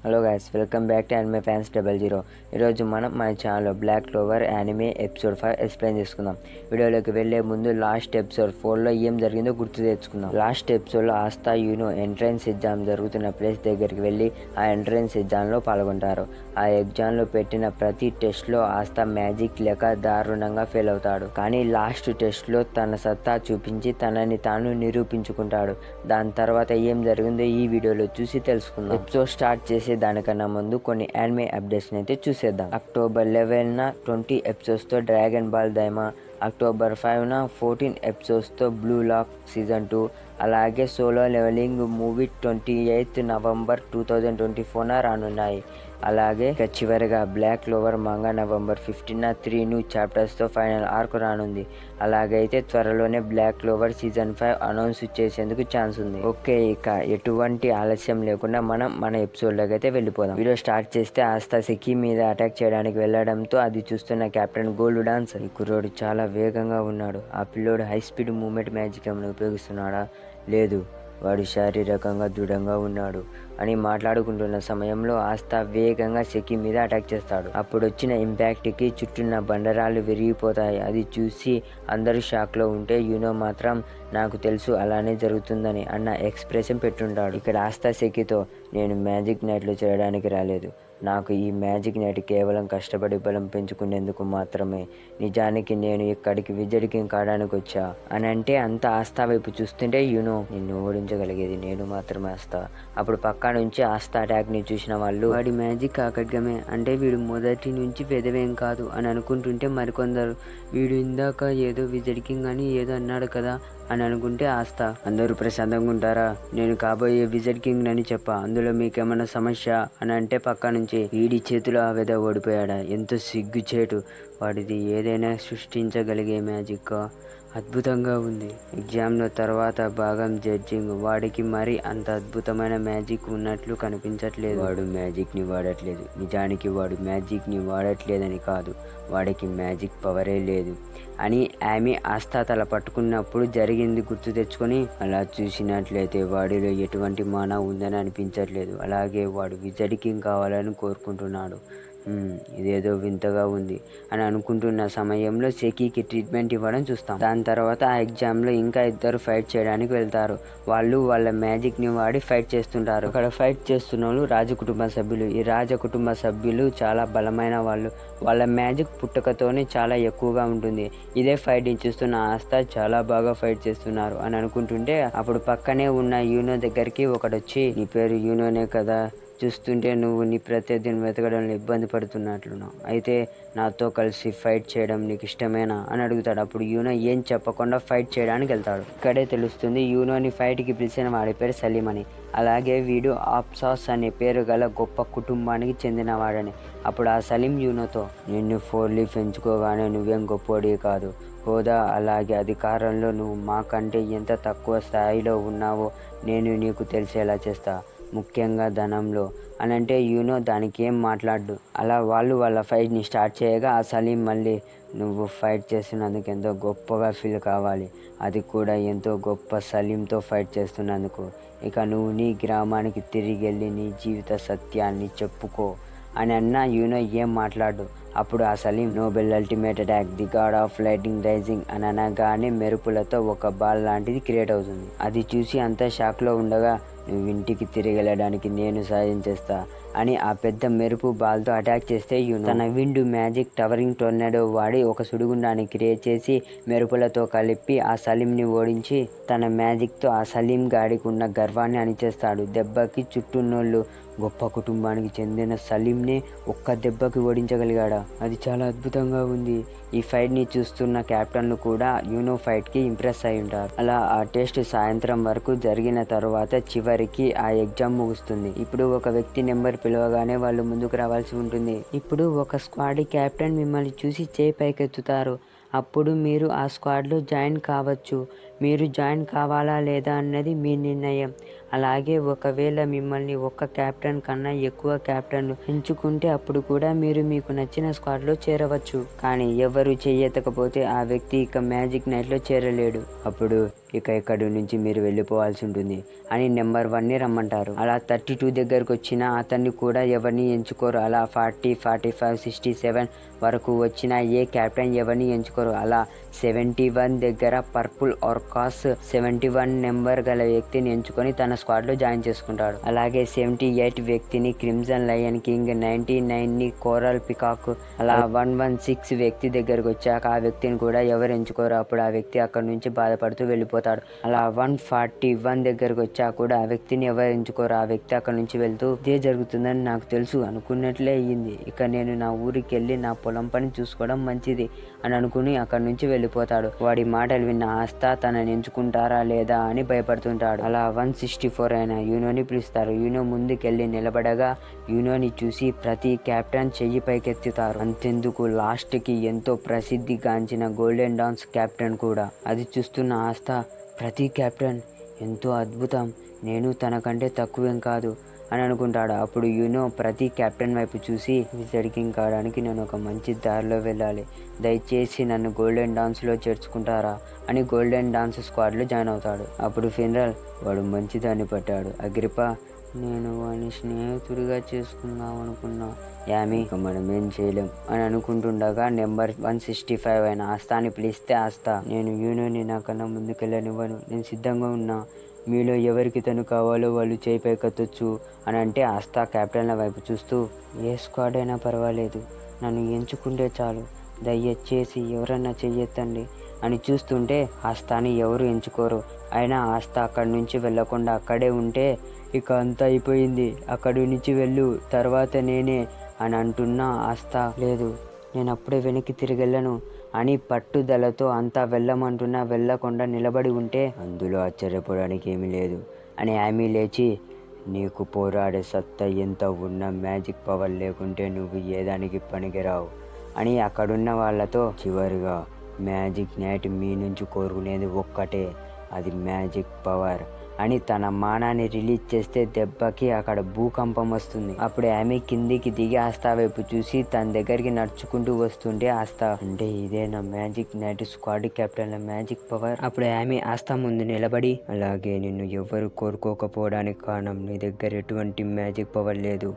Hello guys, welcome back to anime fans 00. ఈరోజు మనం మన ఛానల్లో Black Clover anime episode 5 explain చేసుకుందాం. వీడియోలోకి వెళ్లే ముందు లాస్ట్ ఎపిసోడ్ 4లో ఏం జరిగిందో గుర్తు తెచ్చుకుందాం. లాస్ట్ ఎపిసోడ్లో ఆస్తా యూనో ఎంట్రన్స్ ఎగ్జామ్ జరుగుతున్న ప్లేస్ దగ్గరికి వెళ్ళి ఆ ఎంట్రన్స్ ఎగ్జామ్లో పాల్గొంటారు. ఆ ఎగ్జామ్లో పెట్టిన ప్రతి టెస్ట్లో ఆస్తా మ్యాజిక్ లేక దారుణంగా ఫెయిల్ అవుతాడు. కానీ లాస్ట్ టెస్ట్లో తన సత్తా చూపించి తనని తాను నిరూపించుకుంటాడు. దాని తర్వాత ఏం జరిగిందో ఈ వీడియోలో చూసి తెలుసుకుందాం. ఎపిసోడ్ స్టార్ట్ చేసి దానికన్నా ముందు కొన్ని యానిమే అప్డేట్స్ అయితే చూసేద్దాం. అక్టోబర్ 11న 20 ఎపిసోడ్స్తో డ్రాగన్ బాల్ డైమా, అక్టోబర్ 5న 14 ఎపిసోడ్స్తో బ్లూ లాక్ సీజన్ 2, అలాగే సోలో లెవెలింగ్ మూవీ 28 నవంబర్ 2024న రానున్నాయి. అలాగే చివరిగా బ్లాక్ క్లోవర్ మంగా నవంబర్ 15న 3 న్యూ చాప్టర్స్తో ఫైనల్ ఆర్క్ రానుంది. అలాగైతే త్వరలోనే బ్లాక్ క్లోవర్ సీజన్ 5 అనౌన్స్ చేసేందుకు ఛాన్స్ ఉంది. ఓకే, ఇక ఎటువంటి ఆలస్యం లేకుండా మనం మన ఎపిసోడ్లోకి అయితే వెళ్ళిపోదాం. వీడియో స్టార్ట్ చేస్తే ఆస్తా సెకి మీద అటాక్ చేయడానికి వెళ్ళడంతో అది చూస్తున్న కెప్టెన్ గోల్డ్ డాన్స్, ఈ కుర్రోడు చాలా వేగంగా ఉన్నాడు. ఆ పిల్లోడు హై స్పీడ్ మూవ్మెంట్ మ్యాజిక్ ఏమైనా ఉపయోగిస్తున్నాడా? లేదు, వాడు శారీరకంగా దృఢంగా ఉన్నాడు అని మాట్లాడుకుంటున్న సమయంలో ఆస్తా వేగంగా సెకి మీద అటాక్ చేస్తాడు. అప్పుడు వచ్చిన ఇంపాక్ట్కి చుట్టూన్న బండరాళ్ళు విరిగిపోతాయి. అది చూసి అందరూ షాక్లో ఉంటే యూనో మాత్రం నాకు తెలుసు అలానే జరుగుతుందని అన్న ఎక్స్ప్రెషన్ పెట్టుంటాడు. ఇక్కడ ఆస్తా సెకితో, నేను మ్యాజిక్ నైట్లో చేయడానికి రాలేదు, నాకు ఈ మ్యాజిక్ నైట్ కేవలం కష్టపడి బలం పెంచుకునేందుకు మాత్రమే. నిజానికి నేను ఇక్కడికి విజయ్ కింగ్ కావడానికి వచ్చా అని అంటే అంత ఆస్తా వైపు చూస్తుంటే యూనో, నిన్ను ఓడించగలిగేది నేను మాత్రమే ఆస్తా. అప్పుడు పక్క నుంచి ఆస్తా అటాక్ని చూసిన వాళ్ళు, వాడి మ్యాజిక్ ఆకట్గమే అంటే వీడు మొదటి నుంచి పెదవేం కాదు అని అనుకుంటుంటే మరికొందరు, వీడు ఇందాక ఏదో విజయ్ కింగ్ అని ఏదో అన్నాడు కదా అని అనుకుంటే ఆస్తా, అందరూ ప్రశాంతంగా ఉంటారా? నేను కాబోయే విజయ్ కింగ్ అని చెప్పా, అందులో మీకేమన్నా సమస్య అని అంటే పక్క నుంచి, వీడి చేతిలో ఆ వెద ఓడిపోయాడా, ఎంతో సిగ్గుచేటు, వాడిది ఏదైనా సృష్టించగలిగే మ్యాజిక్, అద్భుతంగా ఉంది. ఎగ్జామ్లో తర్వాత భాగం జడ్జింగ్, వాడికి మరి అంత అద్భుతమైన మ్యాజిక్ ఉన్నట్లు కనిపించట్లేదు. వాడు మ్యాజిక్ని వాడట్లేదు. నిజానికి వాడు మ్యాజిక్ని వాడట్లేదని కాదు, వాడికి మ్యాజిక్ పవరే లేదు అని ఆమె ఆస్తా తల పట్టుకున్నప్పుడు జరిగింది గుర్తు తెచ్చుకొని, అలా చూసినట్లయితే వాడిలో ఎటువంటి మాన ఉందని అనిపించట్లేదు. అలాగే వాడు విజయ్ కింగ్ కావాలని కోరుకుంటున్నాడు. ఇదేదో వింతగా ఉంది అని అనుకుంటున్న సమయంలో సెకీకి ట్రీట్మెంట్ ఇవ్వడం చూస్తాం. దాని తర్వాత ఆ ఎగ్జామ్లో ఇంకా ఇద్దరు ఫైట్ చేయడానికి వెళ్తారు. వాళ్ళు వాళ్ళ మ్యాజిక్ని వాడి ఫైట్ చేస్తుంటారు. అక్కడ ఫైట్ చేస్తున్న వాళ్ళు రాజకుటుంబ సభ్యులు. ఈ రాజకుటుంబ సభ్యులు చాలా బలమైన వాళ్ళు. వాళ్ళ మ్యాజిక్ పుట్టుకతోనే చాలా ఎక్కువగా ఉంటుంది. ఇదే ఫైట్ని చూస్తున్న ఆస్తా చాలా బాగా ఫైట్ చేస్తున్నారు అని అనుకుంటుంటే అప్పుడు పక్కనే ఉన్న యూనో దగ్గరికి ఒకడొచ్చి, నీ పేరు యూనోనే కదా, చూస్తుంటే నువ్వు నీ ప్రత్యర్థిని వెతకడంలో ఇబ్బంది పడుతున్నట్లున్నావు, అయితే నాతో కలిసి ఫైట్ చేయడం నీకు ఇష్టమేనా అని అడుగుతాడు. అప్పుడు యూనో ఏం చెప్పకుండా ఫైట్ చేయడానికి వెళ్తాడు. ఇక్కడే తెలుస్తుంది యూనోని ఫైట్కి పిలిచిన వాడి పేరు సలీం అని. అలాగే వీడు ఆప్సాస్ అనే పేరు గల గొప్ప కుటుంబానికి చెందినవాడని. అప్పుడు ఆ సలీం యూనోతో, నిన్ను 4 లీఫ్ ఎంచుకోగానే నువ్వేం గొప్పోడి కాదు, హోదా అలాగే అధికారంలో నువ్వు మాకంటే ఎంత తక్కువ స్థాయిలో ఉన్నావో నేను నీకు తెలిసేలా చేస్తా, ముఖ్యంగా ధనంలో అని అంటే యూనో దానికి ఏం మాట్లాడు. అలా వాళ్ళు వాళ్ళ ఫైట్ని స్టార్ట్ చేయగా ఆ సలీం మళ్ళీ, నువ్వు ఫైట్ చేస్తున్నందుకు ఎంతో గొప్పగా ఫీల్ కావాలి, అది కూడా ఎంతో గొప్ప సలీంతో ఫైట్ చేస్తున్నందుకు. ఇక నువ్వు నీ గ్రామానికి తిరిగి వెళ్ళి నీ జీవిత సత్యాన్ని చెప్పుకో అని అన్న యూనో ఏం మాట్లాడు. అప్పుడు ఆ సలీం, noble ultimate attack, the god of lightning rising అని అనగానే మెరుపులతో ఒక బాల్ లాంటిది క్రియేట్ అవుతుంది. అది చూసి అంతా షాక్లో ఉండగా, నువ్వు ఇంటికి తిరిగి వెళ్ళడానికి నేను సాయం చేస్తా అని ఆ పెద్ద మెరుపు బాల్తో అటాక్ చేస్తే యూనో తన విండ్ మ్యాజిక్ టవరింగ్ టొర్నాడో వాడి ఒక సుడిగుండాన్ని క్రియేట్ చేసి మెరుపులతో కలిపి ఆ సలీంని ఓడించి తన మ్యాజిక్తో ఆ సలీం గాడికి ఉన్న గర్వాన్ని అణిచేస్తాడు. దెబ్బకి చుట్టూన్నోళ్ళు, గొప్ప కుటుంబానికి చెందిన సలీంనే ఒక్క దెబ్బకి ఓడించగలిగాడా, అది చాలా అద్భుతంగా ఉంది. ఈ ఫైట్ని చూస్తున్న కెప్టెన్లు కూడా యూనో ఫైట్కి ఇంప్రెస్ అయి ఉంటారు. అలా ఆ టెస్ట్ సాయంత్రం వరకు జరిగిన తర్వాత చివరికి ఆ ఎగ్జామ్ ముగుస్తుంది. ఇప్పుడు ఒక వ్యక్తి నెంబర్ పిలవగానే వాళ్ళు ముందుకు రావాల్సి ఉంటుంది. ఇప్పుడు ఒక స్క్వాడ్ కెప్టెన్ మిమ్మల్ని చూసి చేయి పైకెత్తుతారు. అప్పుడు మీరు ఆ స్క్వాడ్లో జాయిన్ కావచ్చు. మీరు జాయిన్ కావాలా లేదా అన్నది మీ నిర్ణయం. అలాగే ఒకవేళ మిమ్మల్ని ఒక్క కెప్టెన్ కన్నా ఎక్కువ కెప్టెన్లు ఎంచుకుంటే అప్పుడు కూడా మీరు మీకు నచ్చిన స్క్వాడ్లో చేరవచ్చు. కానీ ఎవరు చేయకపోతే ఆ వ్యక్తి ఇక మ్యాజిక్ నైట్లో చేరలేడు. అప్పుడు ఇక ఇక్కడి నుంచి మీరు వెళ్ళిపోవాల్సి ఉంటుంది అని నెంబర్ 1ని రమ్మంటారు. అలా 32 దగ్గరకు వచ్చిన అతన్ని కూడా ఎవరిని ఎంచుకోరు. అలా 40, 45, 67 వరకు వచ్చిన ఏ కెప్టెన్ ఎవరిని ఎంచుకోరు. అలా 71 దగ్గర పర్పుల్ ఆర్కాస్ 71 నెంబర్ గల వ్యక్తిని ఎంచుకొని తన స్క్వాడ్లో జాయిన్ చేసుకుంటాడు. అలాగే 78 వ్యక్తిని క్రిమ్సన్ లయన్ కింగ్, 99ని కోరల్ పికాక్, అలా 116 వ్యక్తి దగ్గరకు వచ్చాక ఆ వ్యక్తిని కూడా ఎవరు ఎంచుకోరు. అప్పుడు ఆ వ్యక్తి అక్కడి నుంచి బాధపడుతూ వెళ్ళిపోతాడు. అలా 141 దగ్గరకు వచ్చా కూడా ఆ వ్యక్తిని ఎవరు ఎంచుకోరు. ఆ వ్యక్తి అక్కడి నుంచి వెళ్తూ ఇదే జరుగుతుందని నాకు తెలుసు, అనుకున్నట్లే అయ్యింది, ఇక నేను నా ఊరికి వెళ్ళి నా పొలం పని చూసుకోవడం మంచిది అని అనుకుని అక్కడి నుంచి వెళ్ళిపోతాడు. వాడి మాటలు విన్న ఆస్థా తనని ఎంచుకుంటారా లేదా అని భయపడుతుంటాడు. అలా 164 అయిన యూనోని పిలుస్తారు. యూనో ముందుకెళ్ళి నిలబడగా యూనోని చూసి ప్రతి కెప్టెన్ చెయ్యి పైకెత్తుతారు. అంతెందుకు లాస్ట్కి ఎంతో ప్రసిద్ధిగాంచిన గోల్డెన్ డాన్స్ కెప్టెన్ కూడా. అది చూస్తున్న ఆస్థా ప్రతి కెప్టెన్ ఎంతో అద్భుతం, నేను తనకంటే తక్కువేం కాదు అని అనుకుంటాడు. అప్పుడు యూనో ప్రతి కెప్టెన్ వైపు చూసి విజడ్ కింగ్ కావడానికి నేను ఒక మంచి దారిలో వెళ్ళాలి, దయచేసి నన్ను గోల్డెన్ డాన్స్లో చేర్చుకుంటారా అని గోల్డెన్ డాన్స్ స్క్వాడ్లో జాయిన్ అవుతాడు. అప్పుడు ఫినరల్ వాడు మంచిదాన్ని పట్టాడు, అగ్రిపా నేను వాడిని స్నేహితుడిగా చేసుకుందాం అనుకున్నా, యామి ఇక మనం ఏం చేయలేం అని అనుకుంటుండగా నెంబర్ 165 అయిన ఆస్థాని పిలిస్తే ఆస్థా నేను యూనోని నాకన్నా ముందుకెళ్ళనివ్వను, నేను సిద్ధంగా ఉన్నా, మీలో ఎవరికి తను కావాలో వాళ్ళు చేయి పైకెత్తొచ్చు అని అంటే ఆస్థా కెప్టెన్ల వైపు చూస్తూ ఏ స్క్వాడ్ అయినా పర్వాలేదు, నన్ను ఎంచుకుంటే చాలు, దయచేసి ఎవరన్నా చెయ్యెత్తండి అని చూస్తుంటే ఆస్థాని ఎవరు ఎంచుకోరు. అయినా ఆస్థా అక్కడి నుంచి వెళ్ళకుండా అక్కడే ఉంటే ఇక అంతా అయిపోయింది, అక్కడి నుంచి వెళ్ళు, తర్వాత నేనే అని అంటున్నా ఆస్థా లేదు నేను అప్పుడే వెనక్కి తిరిగెళ్ళను అని పట్టుదలతో అంతా వెళ్ళమంటున్నా వెళ్ళకుండా నిలబడి ఉంటే అందులో ఆశ్చర్యపోవడానికి ఏమీ లేదు అని ఆమె లేచి నీకు పోరాడే సత్తా ఎంత ఉన్నా మ్యాజిక్ పవర్ లేకుంటే నువ్వు ఏదానికి పనికిరావు అని అక్కడున్న వాళ్ళతో చివరిగా మ్యాజిక్ నైట్ మీ నుంచి కోరుకునేది ఒక్కటే, అది మ్యాజిక్ పవర్ అని తన మానాన్ని రిలీజ్ చేస్తే దెబ్బకి అక్కడ భూకంపం వస్తుంది. అప్పుడు ఆమె కిందికి దిగి ఆస్థా వైపు చూసి తన దగ్గరికి నడుచుకుంటూ వస్తుంటే ఆస్థా అంటే ఇదే నా మ్యాజిక్ నైట్ స్క్వాడ్ కెప్టెన్ల మ్యాజిక్ పవర్. అప్పుడు ఆమె ఆస్థా ముందు నిలబడి అలాగే నిన్ను ఎవరు కోరుకోకపోవడానికి కారణం నీ దగ్గర ఎటువంటి మ్యాజిక్ పవర్ లేదు,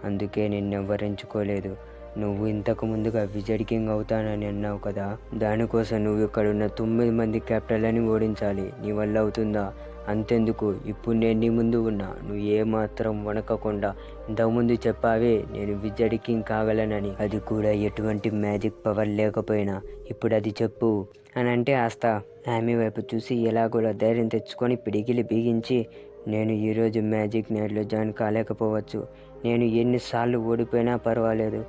అందుకే నిన్నెవ్వరు ఎంచుకోలేదు, నువ్వు ఇంతకు ముందుగా విజడ్ కింగ్ అవుతానని అన్నావు కదా, దానికోసం నువ్వు ఇక్కడున్న 9 మంది కెప్టెన్లని ఓడించాలి, నీ వల్ల అవుతుందా, అంతెందుకు ఇప్పుడు నేను నీ ముందు ఉన్నా, నువ్వు ఏమాత్రం వణకకుండా ఇంతకుముందు చెప్పావే నేను విజడ్ కింగ్ కాగలనని, అది కూడా ఎటువంటి మ్యాజిక్ పవర్ లేకపోయినా, ఇప్పుడు అది చెప్పు అని అంటే ఆస్థా ఆమె వైపు చూసి ఎలాగోలా ధైర్యం తెచ్చుకొని పిడికిలి బిగించి నేను ఈరోజు మ్యాజిక్ నైట్లో జాయిన్ కాలేకపోవచ్చు, నేను ఎన్నిసార్లు ఓడిపోయినా పర్వాలేదు,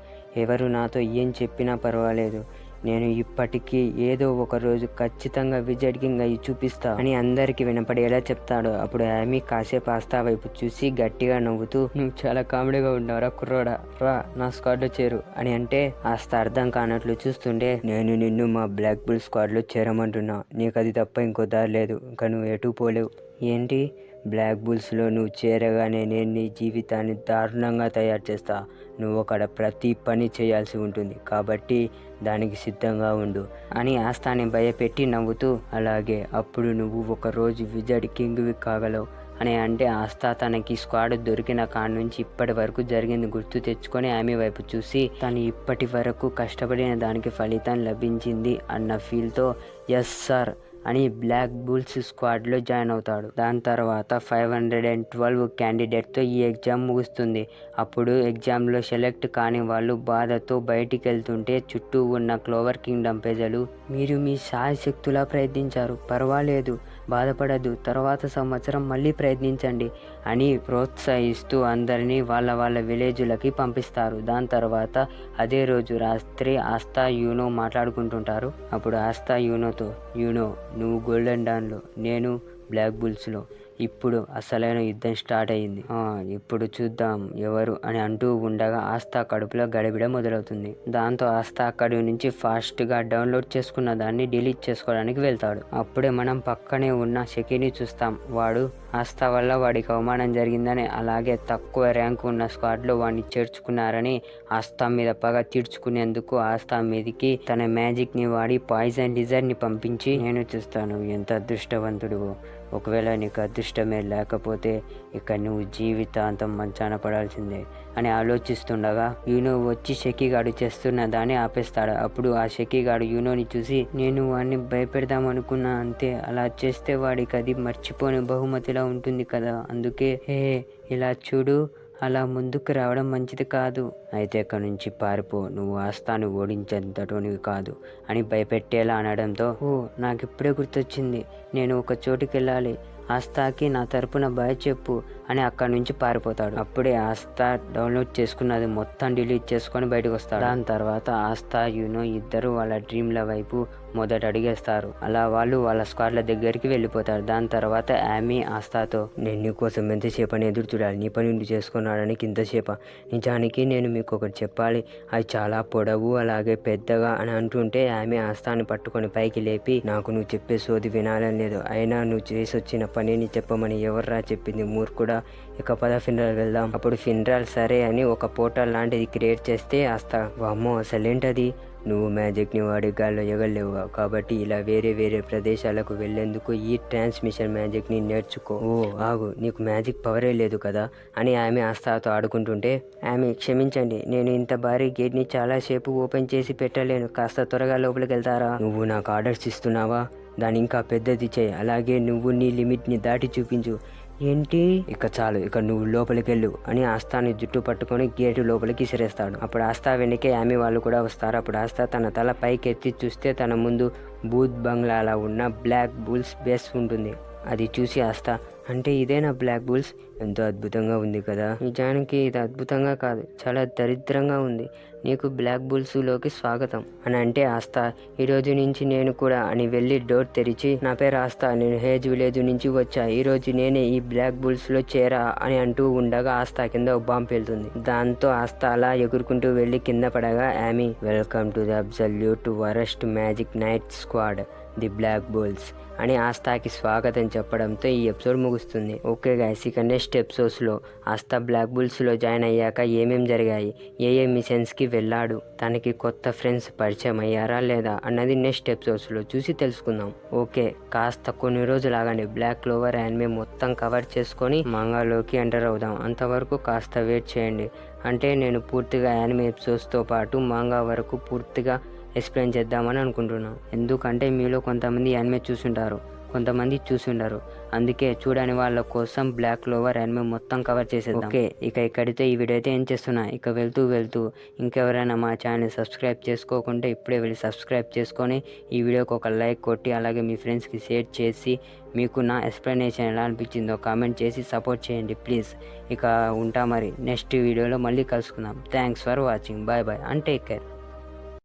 ఎవరు నాతో ఏం చెప్పినా పర్వాలేదు, నేను ఇప్పటికీ ఏదో ఒక రోజు ఖచ్చితంగా విజడ్ కింగ్ అయ్యి చూపిస్తా అని అందరికి వినపడేలా చెప్తాడు. అప్పుడు ఆమె కాసేపు ఆస్థా వైపు చూసి గట్టిగా నవ్వుతూ నువ్వు చాలా కామెడీగా ఉన్నావురా కుర్రోడా, రా నా స్క్వాడ్లో చేరు అని అంటే ఆస్థా అర్థం కానట్లు చూస్తుంటే నేను నిన్ను మా బ్లాక్ బుల్ స్క్వాడ్లో చేరమంటున్నా, నీకు అది తప్ప ఇంకో దారి లేదు, ఇంకా నువ్వు ఎటు పోలేవు. ఏంటి బ్లాక్ బుల్స్లో నువ్వు చేరగానే నేను నీ జీవితాన్ని దారుణంగా తయారు చేస్తా, నువ్వు అక్కడ ప్రతి పని చేయాల్సి ఉంటుంది, కాబట్టి దానికి సిద్ధంగా ఉండు అని ఆస్థాని భయపెట్టి నవ్వుతూ అలాగే అప్పుడు నువ్వు ఒకరోజు విజడ్ కింగ్వి కాగలవు అని అంటే ఆస్థా తనకి స్క్వాడ్ దొరికిన కాడ నుంచి ఇప్పటి వరకు జరిగింది గుర్తు తెచ్చుకొని ఆమె వైపు చూసి తను ఇప్పటి వరకు కష్టపడిన దానికి ఫలితం లభించింది అన్న ఫీల్తో ఎస్ సార్ అని బ్లాక్ బుల్స్ స్క్వాడ్లో జాయిన్ అవుతాడు. దాని తర్వాత 512 క్యాండిడేట్తో ఈ ఎగ్జామ్ ముగుస్తుంది. అప్పుడు ఎగ్జామ్లో సెలెక్ట్ కాని వాళ్ళు బాధతో బయటికి వెళ్తుంటే చుట్టూ ఉన్న క్లోవర్ కింగ్డమ్ ప్రజలు మీరు మీ శాయశక్తులా ప్రయత్నించారు, పర్వాలేదు, బాధపడద్దు, తర్వాత సంవత్సరం మళ్ళీ ప్రయత్నించండి అని ప్రోత్సహిస్తూ అందరినీ వాళ్ళ విలేజులకి పంపిస్తారు. దాని తర్వాత అదే రోజు రాత్రి ఆస్థా యూనో మాట్లాడుకుంటుంటారు. అప్పుడు ఆస్థా యూనోతో యూనో నువ్వు గోల్డెన్ డాన్లో, నేను బ్లాక్ బుల్స్లో, ఇప్పుడు అసలైన యుద్ధం స్టార్ట్ అయింది. ఇప్పుడు చూద్దాం ఎవరు అని అంటూ ఉండగా ఆస్థా కడుపులో గడిబిడ మొదలవుతుంది. దాంతో ఆస్థా అక్కడి నుంచి ఫాస్ట్ గా డౌన్లోడ్ చేసుకున్న దాన్ని డిలీట్ చేసుకోవడానికి వెళ్తాడు. అప్పుడే మనం పక్కనే ఉన్న షకీని చూస్తాం. వాడు ఆస్థా వల్ల వాడికి అవమానం జరిగిందని, అలాగే తక్కువ ర్యాంక్ ఉన్న స్క్వాడ్ లో వాడిని చేర్చుకున్నారని ఆస్థా మీద పగ తీర్చుకునేందుకు ఆస్థా మీదికి తన మ్యాజిక్ ని వాడి పాయిజన్ లిజర్డ్ ని పంపించి, నేను చూస్తాను ఎంత అదృష్టవంతుడు, ఒకవేళ నీకు అదృష్టమే లేకపోతే ఇక నువ్వు జీవితాంతం మంచాన పడాల్సిందే అని ఆలోచిస్తుండగా యూనో వచ్చి షకీగాడు చేస్తున్న దాన్ని ఆపేస్తాడు. అప్పుడు ఆ షకీగాడు యూనోని చూసి, నేను వాడిని భయపెడదామనుకున్నా అంతే, అలా చేస్తే వాడికి అది మర్చిపోని బహుమతిలా ఉంటుంది కదా, అందుకే ఇలా చూడు, అలా ముందుకు రావడం మంచిది కాదు, అయితే ఇక్కడి నుంచి పారిపో, నువ్వు ఆస్థాను ఓడించేంతటోనివి కాదు అని భయపెట్టేలా అనడంతో, నాకు ఇప్పుడే గుర్తొచ్చింది, నేను ఒక చోటుకి వెళ్ళాలి, ఆస్థాకి నా తరపున బాయ్ చెప్పు అని అక్కడి నుంచి పారిపోతాడు. అప్పుడే ఆస్థా డౌన్లోడ్ చేసుకున్నది మొత్తం డిలీట్ చేసుకొని బయటకు వస్తాడు. దాని తర్వాత ఆస్థా యూనో ఇద్దరు వాళ్ళ డ్రీమ్ల వైపు మొదట అడిగేస్తారు. అలా వాళ్ళు వాళ్ళ స్క్వాడ్ల దగ్గరికి వెళ్ళిపోతారు. దాని తర్వాత ఆమీ ఆస్థాతో, నేను నీకోసం ఎంతసేపు అని ఎదురు చూడాలి, నీ పని నువ్వు చేసుకున్నాడానికి ఇంతసేప, నిజానికి నేను మీకు ఒకటి చెప్పాలి, అది చాలా పొడవు అలాగే పెద్దగా అని అంటుంటే ఆమె ఆస్థాన్ని పట్టుకొని పైకి లేపి, నాకు నువ్వు చెప్పే సోది వినాలని లేదు, అయినా నువ్వు చేసి వచ్చిన పనిని చెప్పమని ఎవర్రా చెప్పింది మూర్ఖుడా, ఇక పద ఫినరల్ వెళ్దాం. అప్పుడు ఫినరల్ సరే అని ఒక పోర్టల్ లాంటిది క్రియేట్ చేస్తే ఆస్థా, వామ్మో అసలేంటది, నువ్వు మ్యాజిక్ని వాడి గాల్లో ఎగలేవు కాబట్టి ఇలా వేరే వేరే ప్రదేశాలకు వెళ్లేందుకు ఈ ట్రాన్స్మిషన్ మ్యాజిక్ని నేర్చుకో. ఆగు, నీకు మ్యాజిక్ పవరే లేదు కదా అని ఆమె ఆస్థాతో ఆడుకుంటుంటే, ఆమె క్షమించండి, నేను ఇంత భారీ గేట్ని చాలాసేపు ఓపెన్ చేసి పెట్టలేను, కాస్త త్వరగా లోపలికి వెళ్తారా, నువ్వు నాకు ఆర్డర్స్ ఇస్తున్నావా, దాన్ని ఇంకా పెద్దది చేయి, అలాగే నువ్వు నీ లిమిట్ని దాటి చూపించు. ఏంటి, ఇక చాలు, ఇక నువ్వు లోపలికి వెళ్ళు అని ఆస్థాని జుట్టు పట్టుకొని గేటు లోపలికి విసిరేస్తాడు. అప్పుడు ఆస్థా వెనకే ఆమె వాళ్ళు కూడా వస్తారు. అప్పుడు ఆస్థా తన తల పైకి ఎత్తి చూస్తే తన ముందు బూత్ బంగ్లాలా ఉన్న బ్లాక్ బుల్స్ బేస్ ఉంటుంది. అది చూసి ఆస్థా, అంటే ఇదేనా బ్లాక్ బుల్స్, ఎంతో అద్భుతంగా ఉంది కదా, నిజానికి ఇది అద్భుతంగా కాదు, చాలా దరిద్రంగా ఉంది, నీకు బ్లాక్ బుల్స్లోకి స్వాగతం అని అంటే ఆస్థా, ఈరోజు నుంచి నేను కూడా అని వెళ్ళి డోర్ తెరిచి, నా పేరు ఆస్థా, నేను హేజ్ విలేజ్ నుంచి వచ్చా, ఈరోజు నేనే ఈ బ్లాక్ బుల్స్లో చేరా అని అంటూ ఉండగా ఆస్థా కింద ఒక బాంబు వెళ్తుంది. దాంతో ఆస్థా అలా ఎగురుకుంటూ వెళ్ళి కింద పడగా ఆమీ, welcome to the absolute worst magic knight squad the Black Bulls అని ఆస్థాకి స్వాగతం చెప్పడంతో ఈ ఎపిసోడ్ ముగుస్తుంది. ఓకే గైస్, ఇక నెక్స్ట్ ఎపిసోడ్స్లో ఆస్థా బ్లాక్ బుల్స్లో జాయిన్ అయ్యాక ఏమేం జరిగాయి, ఏ మిషన్స్కి వెళ్ళాడు, తనకి కొత్త ఫ్రెండ్స్ పరిచయం అయ్యారా లేదా అన్నది నెక్స్ట్ ఎపిసోడ్స్లో చూసి తెలుసుకుందాం. ఓకే, కాస్త కొన్ని రోజులు ఆగండి, బ్లాక్ క్లోవర్ యానిమే మొత్తం కవర్ చేసుకొని మంగాలోకి ఎంటర్ అవుదాం, అంతవరకు కాస్త వెయిట్ చేయండి. అంటే నేను పూర్తిగా యానిమే ఎపిసోడ్స్తో పాటు మంగా వరకు పూర్తిగా ఎక్స్ప్లెయిన్ చేద్దామని అనుకుంటున్నాను. ఎందుకంటే మీలో కొంతమంది యానిమే చూసుంటారు, కొంతమంది చూసుండరు, అందుకే చూడని వాళ్ళ కోసం బ్లాక్ క్లోవర్ యానిమే మొత్తం కవర్ చేసేద్దాం. ఓకే, ఇక ఇక్కడితో ఈ వీడియో అయితే ఏం చేస్తున్నా, ఇక వెళ్తూ ఇంకెవరైనా మా ఛానల్ సబ్స్క్రైబ్ చేసుకోకుంటే ఇప్పుడే వెళ్ళి సబ్స్క్రైబ్ చేసుకొని ఈ వీడియోకి ఒక లైక్ కొట్టి అలాగే మీ ఫ్రెండ్స్కి షేర్ చేసి మీకు నా ఎక్స్ప్లెనేషన్ ఎలా అనిపించిందో కామెంట్ చేసి సపోర్ట్ చేయండి ప్లీజ్. ఇక ఉంటా మరి, నెక్స్ట్ వీడియోలో మళ్ళీ కలుసుకుందాం. Thanks for watching, bye bye and take care.